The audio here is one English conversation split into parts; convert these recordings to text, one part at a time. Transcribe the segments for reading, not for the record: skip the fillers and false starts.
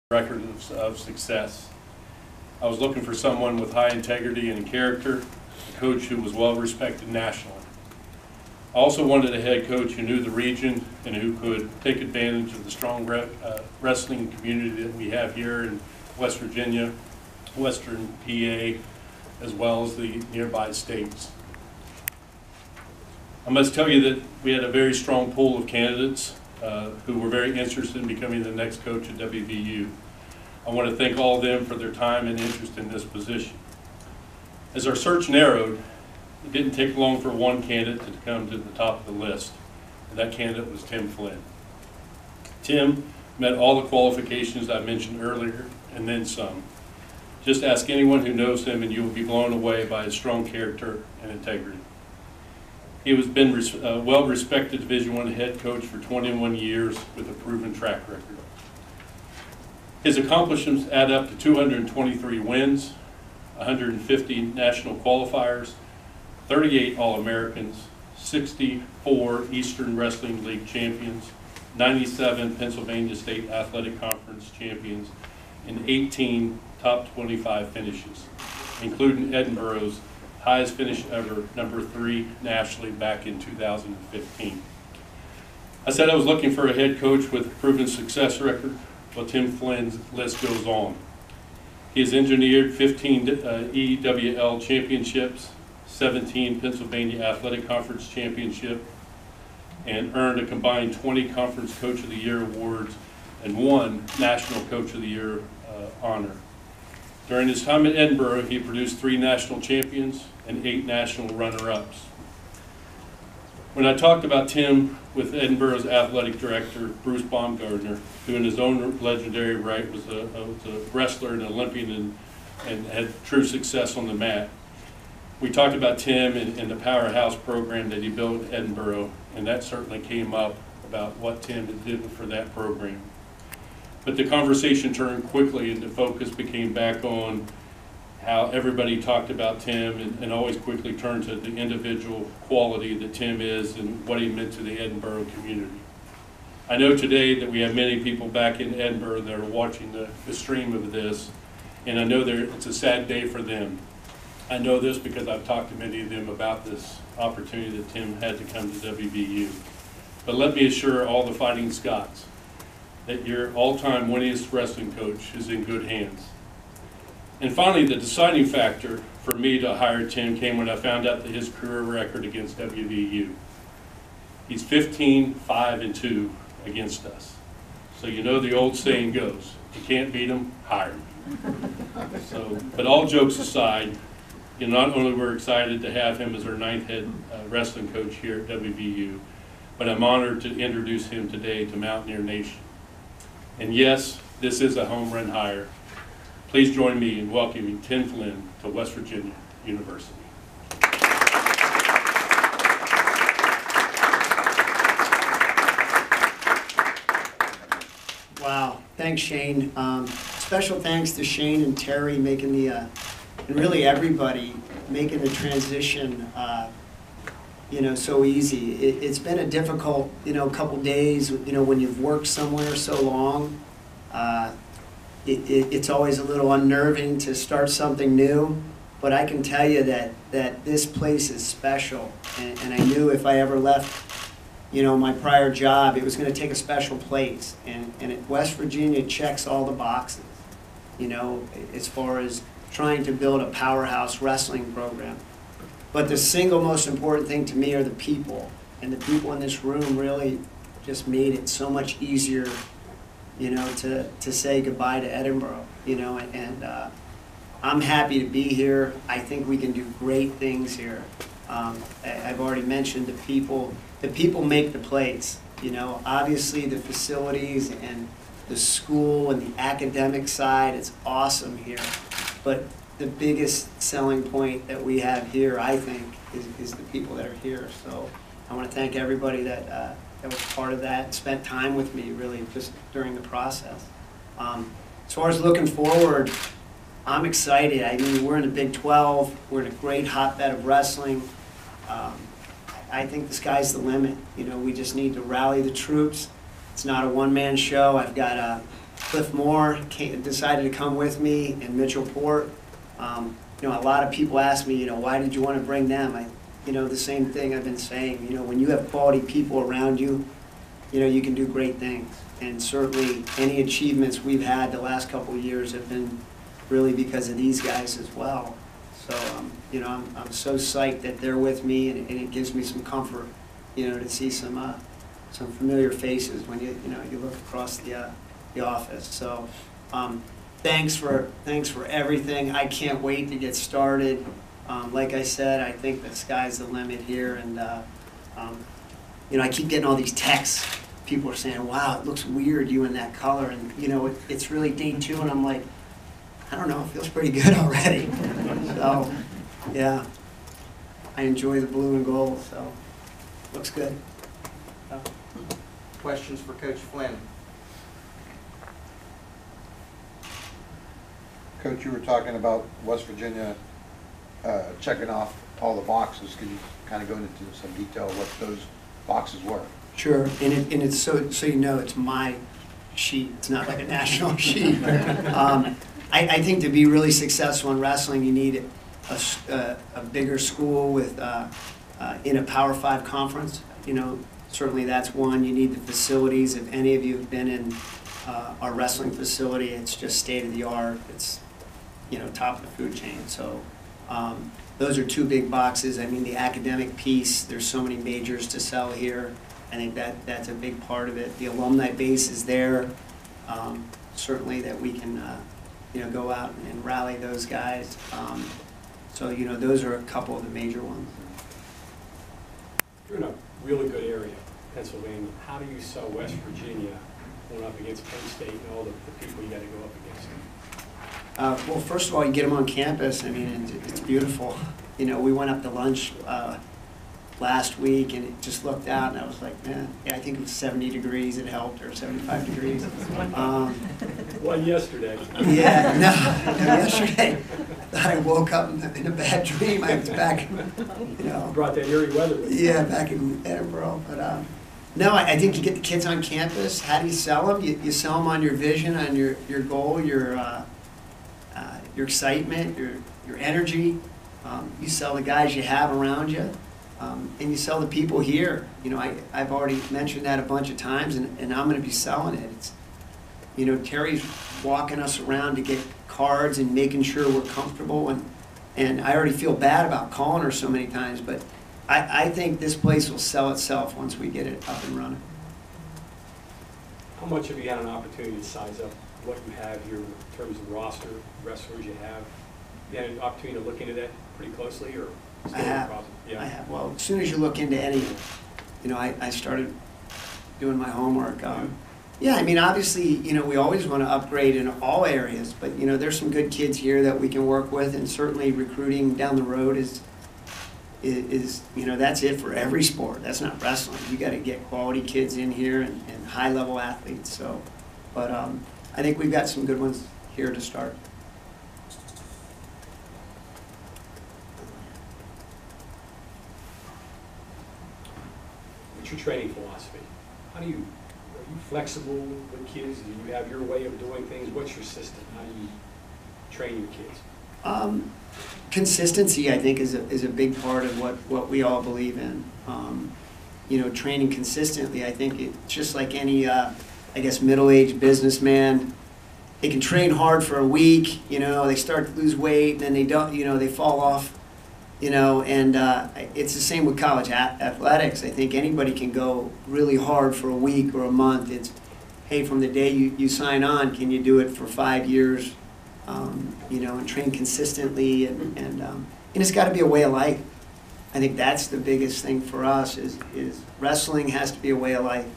record of success. I was looking for someone with high integrity and character, a coach who was well respected nationally. I also wanted a head coach who knew the region and who could take advantage of the strong wrestling community that we have here in West Virginia, Western PA, as well as the nearby states. I must tell you that we had a very strong pool of candidates who were very interested in becoming the next coach at WVU. I want to thank all of them for their time and interest in this position. As our search narrowed, it didn't take long for one candidate to come to the top of the list, and that candidate was Tim Flynn. Tim met all the qualifications I mentioned earlier, and then some. Just ask anyone who knows him and you will be blown away by his strong character and integrity. He has been a well-respected Division I head coach for 21 years with a proven track record. His accomplishments add up to 223 wins, 150 national qualifiers, 38 All-Americans, 64 Eastern Wrestling League champions, 97 Pennsylvania State Athletic Conference champions, and 18 top 25 finishes, including Edinburgh's highest finish ever, number 3 nationally back in 2015. I said I was looking for a head coach with a proven success record. Well, Tim Flynn's list goes on. He has engineered 15 EWL championships, 17 Pennsylvania Athletic Conference championship, and earned a combined 20 Conference Coach of the Year awards and 1 National Coach of the Year honor. During his time at Edinburgh, he produced 3 national champions and 8 national runner-ups. When I talked about Tim with Edinburgh's athletic director, Bruce Baumgardner, who in his own legendary right was a wrestler and Olympian and had true success on the mat, we talked about Tim and the powerhouse program that he built at Edinburgh, and that certainly came up about what Tim did for that program. But the conversation turned quickly and the focus became back on how everybody talked about Tim and always quickly turned to the individual quality that Tim is and what he meant to the Edinburgh community. I know today that we have many people back in Edinburgh that are watching the stream of this, and I know it's a sad day for them. I know this because I've talked to many of them about this opportunity that Tim had to come to WVU. But let me assure all the Fighting Scots that your all-time winningest wrestling coach is in good hands. And finally, the deciding factor for me to hire Tim came when I found out that his career record against WVU. He's 15-5-2 against us. So you know the old saying goes, if you can't beat them, hire them. So, but all jokes aside, not only we're excited to have him as our 9th head wrestling coach here at WVU, but I'm honored to introduce him today to Mountaineer Nation. And yes, this is a home run hire. Please join me in welcoming Tim Flynn to West Virginia University. Wow, thanks Shane. Special thanks to Shane and Terry making and really everybody making the transition so easy. It's been a difficult, couple days, when you've worked somewhere so long. It's always a little unnerving to start something new, but I can tell you that this place is special, and I knew if I ever left, my prior job, it was going to take a special place, and West Virginia checks all the boxes, as far as trying to build a powerhouse wrestling program. But the single most important thing to me are the people, and the people in this room really just made it so much easier, to say goodbye to Edinburgh, and I'm happy to be here. I think we can do great things here. I've already mentioned the people make the place, obviously the facilities and the school and the academic side, it's awesome here. But the biggest selling point that we have here, I think, is the people that are here. So I want to thank everybody that was part of that and spent time with me, really, just during the process. As far as looking forward, I'm excited. I mean, we're in the Big 12. We're in a great hotbed of wrestling. I think the sky's the limit. We just need to rally the troops. It's not a one-man show. I've got Cliff Moore decided to come with me, and Mitchell Port. You know, a lot of people ask me, you know, why did you want to bring them? You know, the same thing I've been saying. You know, when you have quality people around you, you know, you can do great things. And certainly any achievements we've had the last couple of years have been really because of these guys as well. So, you know, I'm so psyched that they're with me, and it gives me some comfort, you know, to see some familiar faces when you know, you look across the office. So, thanks for everything. I can't wait to get started. Like I said, I think the sky's the limit here, and you know, I keep getting all these texts. People are saying, "Wow, it looks weird you in that color," and you know, it's really day 2, and I'm like, I don't know, it feels pretty good already. So, yeah, I enjoy the blue and gold, so looks good. Questions for Coach Flynn? Coach, you were talking about West Virginia checking off all the boxes. Can you kind of go into some detail of what those boxes were? Sure, and it's so you know, it's my sheet. It's not like a national sheet. I think to be really successful in wrestling, you need a bigger school with in a Power 5 conference. You know, certainly that's one. You need the facilities. If any of you have been in our wrestling facility, it's just state of the art. It's, you know, top of the food chain. So those are 2 big boxes. I mean, the academic piece, there's so many majors to sell here. I think that's a big part of it. The alumni base is there. Certainly that we can, you know, go out and rally those guys. So, you know, those are a couple of the major ones. You're in a really good area, Pennsylvania. How do you sell West Virginia going up against Penn State and all the people you got to go up against? Well, first of all, you get them on campus. I mean, it's beautiful. You know, we went up to lunch last week, and it just looked out, and I was like, man, yeah, I think it was 70 degrees. It helped, or 75 degrees. One yesterday. Yeah, no, yesterday. I woke up in a bad dream. I was back, you know. Brought that eerie weather with you. Yeah, back in Edinburgh. But no, I think you get the kids on campus. How do you sell them? You sell them on your vision, on your goal, your excitement, your energy. You sell the guys you have around you. And you sell the people here. You know, I've already mentioned that a bunch of times, and I'm going to be selling it. It's, you know, Terry's walking us around to get cards and making sure we're comfortable, and I already feel bad about calling her so many times, but I think this place will sell itself once we get it up and running. How much have you had an opportunity to size up what you have here in terms of roster, wrestlers you have? You had an opportunity to look into that pretty closely, or? I have. Yeah. I have. Well, as soon as you look into any, you know, I started doing my homework. Yeah, I mean, obviously, you know, we always want to upgrade in all areas, but, you know, there's some good kids here that we can work with, and certainly recruiting down the road is you know, that's it for every sport. That's not wrestling. You got to get quality kids in here and high-level athletes. So, but I think we've got some good ones here to start. What's your training philosophy? Are you flexible with kids? Do you have your way of doing things? What's your system? How do you train your kids? Consistency, I think, is a big part of what we all believe in. You know, training consistently. I think it's just like any, I guess, middle-aged businessman. They can train hard for a week. You know, they start to lose weight, and then they don't. You know, they fall off. You know, and it's the same with college athletics. I think anybody can go really hard for a week or a month. It's, hey, from the day you sign on, can you do it for 5 years? You know, and train consistently, and it's got to be a way of life. I think that's the biggest thing for us is wrestling has to be a way of life.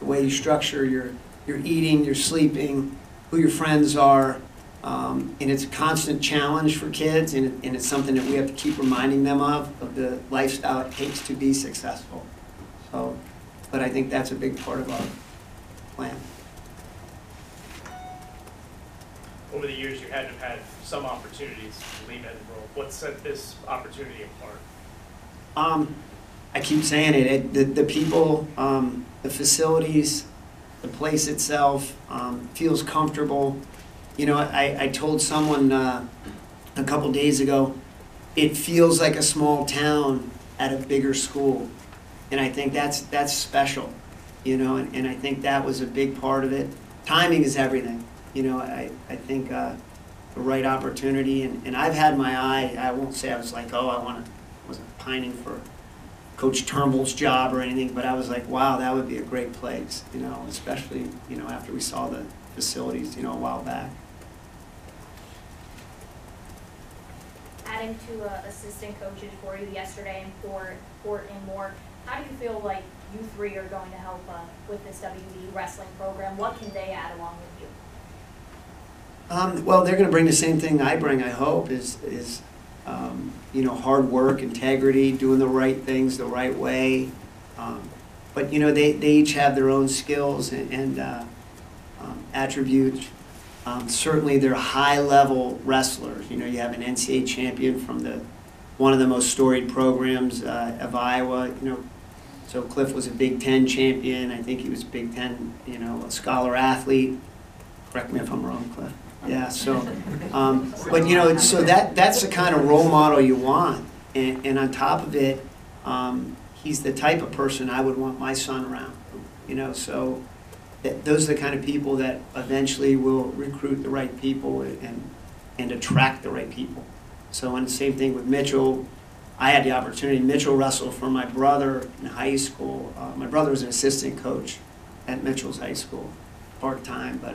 The way you structure your eating, your sleeping, who your friends are. And it's a constant challenge for kids, and it's something that we have to keep reminding them of the lifestyle it takes to be successful. So, but I think that's a big part of our plan. Over the years, you had to have had some opportunities to leave Edinburgh. What set this opportunity apart? I keep saying it. The people, the facilities, the place itself feels comfortable. You know, I told someone a couple days ago, it feels like a small town at a bigger school. And I think that's special, you know, and I think that was a big part of it. Timing is everything. You know, I think the right opportunity, and I've had my eye, I won't say I was like, oh, wasn't pining for Coach Turnbull's job or anything, but I was like, wow, that would be a great place, you know, especially, you know, after we saw the facilities, you know, a while back. Adding to assistant coaches for you yesterday in Fort and Moore, how do you feel like you three are going to help with this WV wrestling program? What can they add along with you? Well, they're going to bring the same thing I bring, I hope, is you know, hard work, integrity, doing the right things the right way. But, you know, they each have their own skills and attributes. Certainly they're high-level wrestlers. You know, you have an NCAA champion from one of the most storied programs of Iowa. You know, so Cliff was a Big Ten champion. I think he was Big Ten, you know, a scholar athlete. Correct me if I'm wrong, Cliff. Yeah. So, but you know, so that's the kind of role model you want. And on top of it, he's the type of person I would want my son around. You know, so. Those are the kind of people that eventually will recruit the right people and attract the right people. So, and the same thing with Mitchell. I had the opportunity. Mitchell wrestled for my brother in high school. My brother was an assistant coach at Mitchell's high school, part-time. But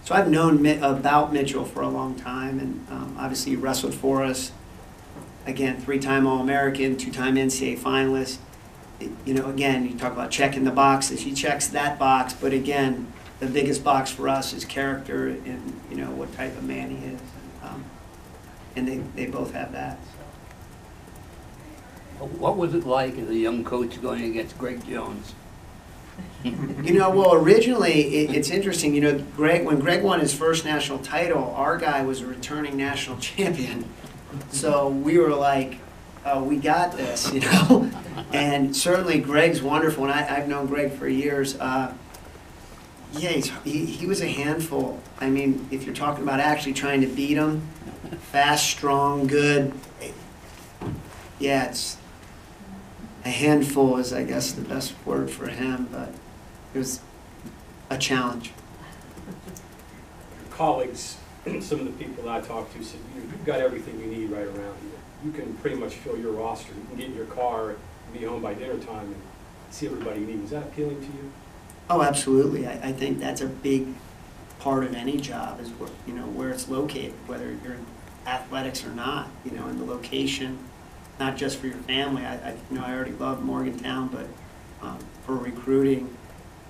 so I've known about Mitchell for a long time, and obviously he wrestled for us. Again, 3-time All-American, 2-time NCAA finalist. You know, again, you talk about checking the boxes. He checks that box, but again, the biggest box for us is character and, you know, what type of man he is. And they both have that. So. What was it like as a young coach going against Greg Jones? You know, well, originally, it's interesting. You know, when Greg won his first national title, our guy was a returning national champion. So we were like, we got this, you know. And certainly Greg's wonderful, and I've known Greg for years. Yeah, he was a handful. I mean, if you're talking about actually trying to beat him, fast, strong, good. Yeah, it's a handful is, I guess, the best word for him, but it was a challenge. Your colleagues, some of the people I talked to said, you've got everything you need right around here. You can pretty much fill your roster. You can get in your car and be home by dinner time and see everybody you need. Is that appealing to you? Oh, absolutely. I think that's a big part of any job is where, you know, where it's located, whether you're in athletics or not, you know, and the location, not just for your family. You know, I already love Morgantown, but for recruiting,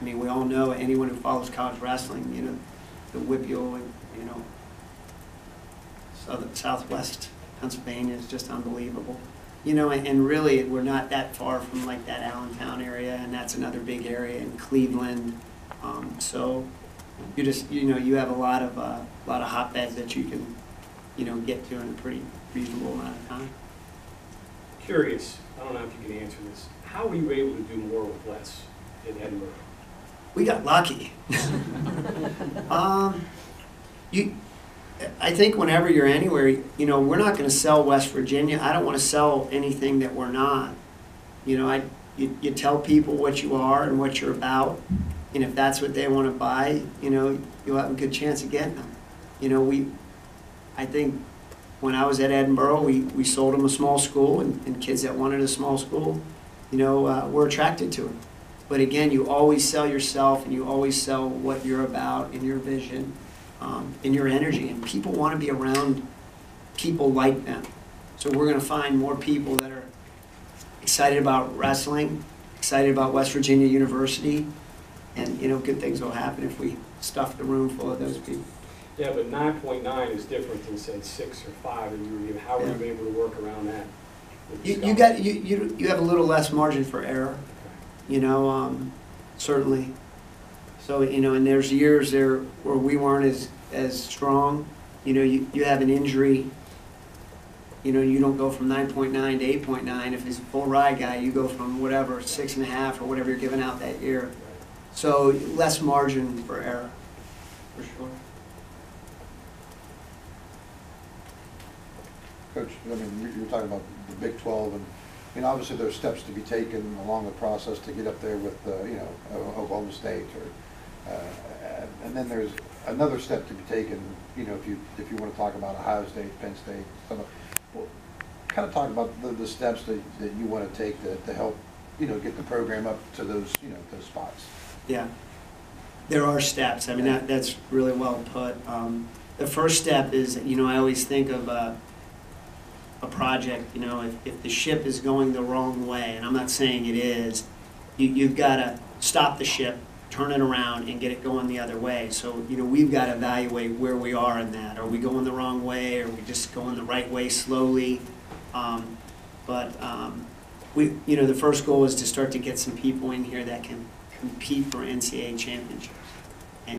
I mean, we all know anyone who follows college wrestling, you know, the WPIAL, you know, Southwest Pennsylvania is just unbelievable. You know, and really we're not that far from like that Allentown area, and that's another big area in Cleveland. So you just, you know, you have a lot of hotbeds that you can, you know, get to in a pretty reasonable amount of time. Curious, I don't know if you can answer this. How were you able to do more with less in Edinburgh? We got lucky. I think whenever you're anywhere, you know, we're not going to sell West Virginia. I don't want to sell anything that we're not. You know, you tell people what you are and what you're about, and if that's what they want to buy, you know, you'll have a good chance of getting them. You know, I think when I was at Edinburgh, we sold them a small school, and kids that wanted a small school, you know, were attracted to it. But again, you always sell yourself, and you always sell what you're about and your vision. In your energy, and people want to be around people like them. So we're going to find more people that are excited about wrestling, excited about West Virginia University, and, you know, good things will happen if we stuff the room full of those people. Yeah, but 9.9 is different than, say, 6 or 5 that you were given. How were you able to work around that? You have a little less margin for error, you know, certainly. So, you know, and there's years there where we weren't as strong. You know, you have an injury, you know, you don't go from 9.9 to 8.9. If it's a full ride guy, you go from whatever, 6.5 or whatever you're giving out that year. So less margin for error, for sure. Coach, I mean, you were talking about the Big 12, and, I mean, obviously there's steps to be taken along the process to get up there with, you know, Oklahoma State, or, and then there's another step to be taken, you know, if you want to talk about Ohio State, Penn State, well, kind of talk about the steps that you want to take to help, you know, get the program up to those, you know, those spots. Yeah, there are steps. I mean, that's really well put. The first step is, you know, I always think of a project, you know, if the ship is going the wrong way, and I'm not saying it is, you've got to stop the ship, turn it around, and get it going the other way. So, you know, we've got to evaluate where we are in that. Are we going the wrong way? Are we just going the right way slowly? We, you know, the first goal is to start to get some people in here that can compete for NCAA championship.